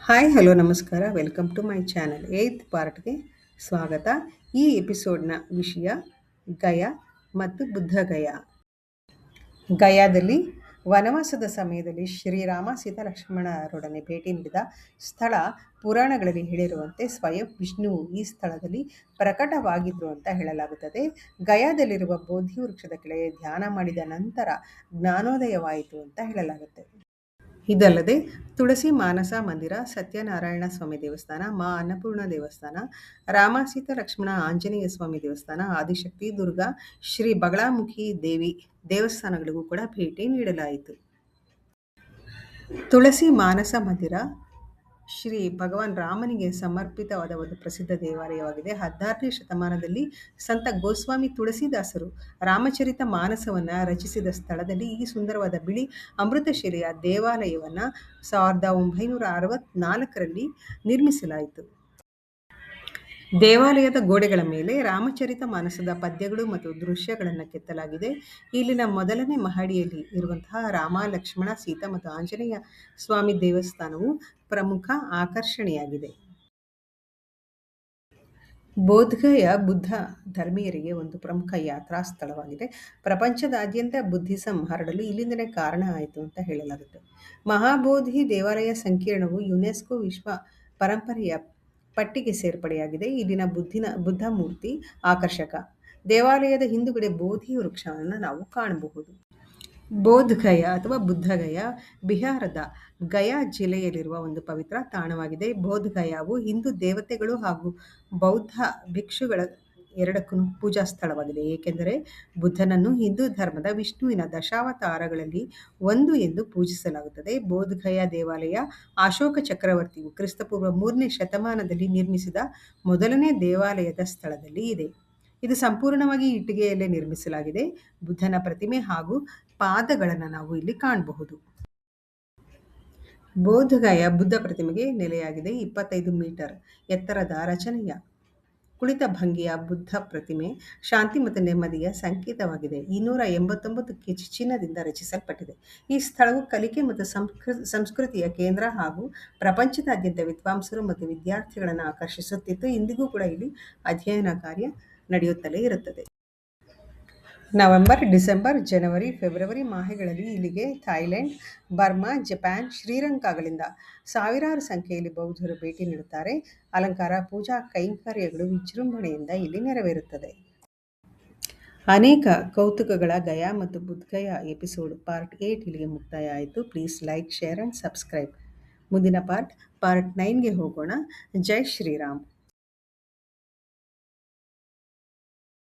Hi hello ನಮಸ್ಕಾರ welcome to my channel eighth ಪಾರ್ಟ್ಗೆ ಸ್ವಾಗತ. ಈ ಎಪಿಸೋಡ್ನ ವಿಷಯ ಗಯಾ ಮತ್ತು ಬುದ್ಧಗಯಾ. ಗಯಾದಲ್ಲಿ ವನವಾಸದ ಸಮಯದಲ್ಲಿ ಶ್ರೀರಾಮ ಸೀತಾ ಲಕ್ಷ್ಮಣರೊಡನೆ ಭೇಟಿ ನೀಡಿದ ಸ್ಥಳ ಪುರಾಣಗಳಲ್ಲಿ ಹೇಳಿರುವಂತೆ ಸ್ವಯಂ ವಿಷ್ಣುವು ಈ ಸ್ಥಳದಲ್ಲಿ ಪ್ರಕಟವಾಗಿದ್ರು ಅಂತ ಹೇಳಲಾಗುತ್ತದೆ. ಗಯಾದಲ್ಲಿರುವ ಬೋಧಿ ವೃಕ್ಷದ ಕೆಳಗೆ ಧ್ಯಾನ ಮಾಡಿದ ನಂತರ ಜ್ಞಾನೋದಯವಾಯಿತು ಅಂತ ಹೇಳಲಾಗುತ್ತೆ. ಇದಲ್ಲದೆ ತುಳಸಿ ಮಾನಸ ಮಂದಿರ, ಸತ್ಯನಾರಾಯಣ ಸ್ವಾಮಿ ದೇವಸ್ಥಾನ, ಮಾ ಅನ್ನಪೂರ್ಣ ದೇವಸ್ಥಾನ, ರಾಮ ಸೀತಾ ಲಕ್ಷ್ಮಣ ಆಂಜನೇಯ ಸ್ವಾಮಿ ದೇವಸ್ಥಾನ, ಆದಿಶಕ್ತಿ ದುರ್ಗಾ, ಶ್ರೀ ಬಗಳಾಮುಖಿ ದೇವಿ ದೇವಸ್ಥಾನಗಳಿಗೂ ಕೂಡ ಭೇಟಿ ನೀಡಲಾಯಿತು. ತುಳಸಿ ಮಾನಸ ಮಂದಿರ ಶ್ರೀ ಭಗವಾನ್ ರಾಮನಿಗೆ ಸಮರ್ಪಿತವಾದ ಒಂದು ಪ್ರಸಿದ್ಧ ದೇವಾಲಯವಾಗಿದೆ. 16ನೇ ಶತಮಾನದಲ್ಲಿ ಸಂತ ಗೋಸ್ವಾಮಿ ತುಳಸಿದಾಸರು ರಾಮಚರಿತ ಮಾನಸವನ್ನು ರಚಿಸಿದ ಸ್ಥಳದಲ್ಲಿ ಈ ಸುಂದರವಾದ ಬಿಳಿ ಅಮೃತಶಿಲೆಯ ದೇವಾಲಯವನ್ನು 1964ರಲ್ಲಿ ನಿರ್ಮಿಸಲಾಯಿತು. ದೇವಾಲಯದ ಗೋಡೆಗಳ ಮೇಲೆ ರಾಮಚರಿತ ಮಾನಸದ ಪದ್ಯಗಳು ಮತ್ತು ದೃಶ್ಯಗಳನ್ನು ಕೆತ್ತಲಾಗಿದೆ. ಇಲ್ಲಿನ ಮೊದಲನೇ ಮಹಡಿಯಲ್ಲಿ ಇರುವಂತಹ ರಾಮ, ಲಕ್ಷ್ಮಣ, ಸೀತಾ ಮತ್ತು ಆಂಜನೇಯ ಸ್ವಾಮಿ ದೇವಸ್ಥಾನವು ಪ್ರಮುಖ ಆಕರ್ಷಣೆಯಾಗಿದೆ. ಬೋಧ್ಗಯ ಬುದ್ಧ ಧರ್ಮೀಯರಿಗೆ ಒಂದು ಪ್ರಮುಖ ಯಾತ್ರಾ ಸ್ಥಳವಾಗಿದೆ. ಪ್ರಪಂಚದಾದ್ಯಂತ ಬುದ್ಧಿಸಂ ಹರಡಲು ಇಲ್ಲಿಂದಲೇ ಕಾರಣ ಆಯಿತು ಅಂತ ಹೇಳಲಾಗುತ್ತೆ. ಮಹಾಬೋಧಿ ದೇವಾಲಯ ಸಂಕೀರ್ಣವು ಯುನೆಸ್ಕೋ ವಿಶ್ವ ಪರಂಪರೆಯ ಪಟ್ಟಿಗೆ ಸೇರ್ಪಡೆಯಾಗಿದೆ. ಇಲ್ಲಿನ ಬುದ್ಧ ಮೂರ್ತಿ ಆಕರ್ಷಕ. ದೇವಾಲಯದ ಹಿಂದುಗಡೆ ಬೋಧಿ ವೃಕ್ಷವನ್ನು ನಾವು ಕಾಣಬಹುದು. ಬೋಧ್ಗಯಾ ಅಥವಾ ಬುದ್ಧಗಯಾ ಬಿಹಾರದ ಗಯಾ ಜಿಲ್ಲೆಯಲ್ಲಿರುವ ಒಂದು ಪವಿತ್ರ ತಾಣವಾಗಿದೆ. ಬೋಧ್ಗಯಾವು ಹಿಂದೂ ದೇವತೆಗಳು ಹಾಗೂ ಬೌದ್ಧ ಭಿಕ್ಷುಗಳ ಎರಡಕ್ಕೂ ಪೂಜಾ ಸ್ಥಳವಾಗಿದೆ. ಏಕೆಂದರೆ ಬುದ್ಧನನ್ನು ಹಿಂದೂ ಧರ್ಮದ ವಿಷ್ಣುವಿನ ದಶಾವತಾರಗಳಲ್ಲಿ ಒಂದು ಎಂದು ಪೂಜಿಸಲಾಗುತ್ತದೆ. ಬೋಧ್ಗಯಾ ದೇವಾಲಯ ಅಶೋಕ ಚಕ್ರವರ್ತಿಯು ಕ್ರಿಸ್ತಪೂರ್ವ 3ನೇ ಶತಮಾನದಲ್ಲಿ ನಿರ್ಮಿಸಿದ ಮೊದಲನೇ ದೇವಾಲಯದ ಸ್ಥಳದಲ್ಲಿ ಇದೆ. ಇದು ಸಂಪೂರ್ಣವಾಗಿ ಇಟ್ಟಿಗೆಯಲ್ಲೇ ನಿರ್ಮಿಸಲಾಗಿದೆ. ಬುದ್ಧನ ಪ್ರತಿಮೆ ಹಾಗೂ ಪಾದಗಳನ್ನು ನಾವು ಇಲ್ಲಿ ಕಾಣಬಹುದು. ಬೋಧ್ಗಯಾ ಬುದ್ಧ ಪ್ರತಿಮೆಗೆ ನೆಲೆಯಾಗಿದೆ. 25 ಮೀಟರ್ ಎತ್ತರದ ರಚನೆಯ ಕುಳಿತ ಭಂಗಿಯ ಬುದ್ಧ ಪ್ರತಿಮೆ ಶಾಂತಿ ಮತ್ತು ನೆಮ್ಮದಿಯ ಸಂಕೇತವಾಗಿದೆ. 289 ಕೆಜಿ ಚಿನ್ನದಿಂದ ರಚಿಸಲ್ಪಟ್ಟಿದೆ. ಈ ಸ್ಥಳವು ಕಲಿಕೆ ಮತ್ತು ಸಂಸ್ಕೃತಿಯ ಕೇಂದ್ರ ಹಾಗೂ ಪ್ರಪಂಚದಾದ್ಯಂತ ವಿದ್ವಾಂಸರು ಮತ್ತು ವಿದ್ಯಾರ್ಥಿಗಳನ್ನು ಆಕರ್ಷಿಸುತ್ತಿತ್ತು. ಇಂದಿಗೂ ಕೂಡ ಇಲ್ಲಿ ಅಧ್ಯಯನ ಕಾರ್ಯ ನಡೆಯುತ್ತಲೇ ಇರುತ್ತದೆ. ನವೆಂಬರ್, ಡಿಸೆಂಬರ್, ಜನವರಿ, ಫೆಬ್ರವರಿ ಮಾಹೆಗಳಲ್ಲಿ ಇಲ್ಲಿಗೆ ಥಾಯ್ಲೆಂಡ್, ಬರ್ಮಾ, ಜಪಾನ್, ಶ್ರೀಲಂಕಾಗಳಿಂದ ಸಾವಿರಾರು ಸಂಖ್ಯೆಯಲ್ಲಿ ಬೌದ್ಧರು ಭೇಟಿ ನೀಡುತ್ತಾರೆ. ಅಲಂಕಾರ, ಪೂಜಾ ಕೈಂಕರ್ಯಗಳು ವಿಜೃಂಭಣೆಯಿಂದ ಇಲ್ಲಿ ನೆರವೇರುತ್ತದೆ. ಅನೇಕ ಕೌತುಕಗಳ ಗಯಾ ಮತ್ತು ಬುದ್ಧಗಯಾ ಎಪಿಸೋಡ್ ಪಾರ್ಟ್ 8 ಇಲ್ಲಿಗೆ ಮುಕ್ತಾಯ ಆಯಿತು. Please like, share and subscribe. ಮುಂದಿನ ಪಾರ್ಟ್ 9ಗೆ ಹೋಗೋಣ. ಜೈ ಶ್ರೀರಾಮ್.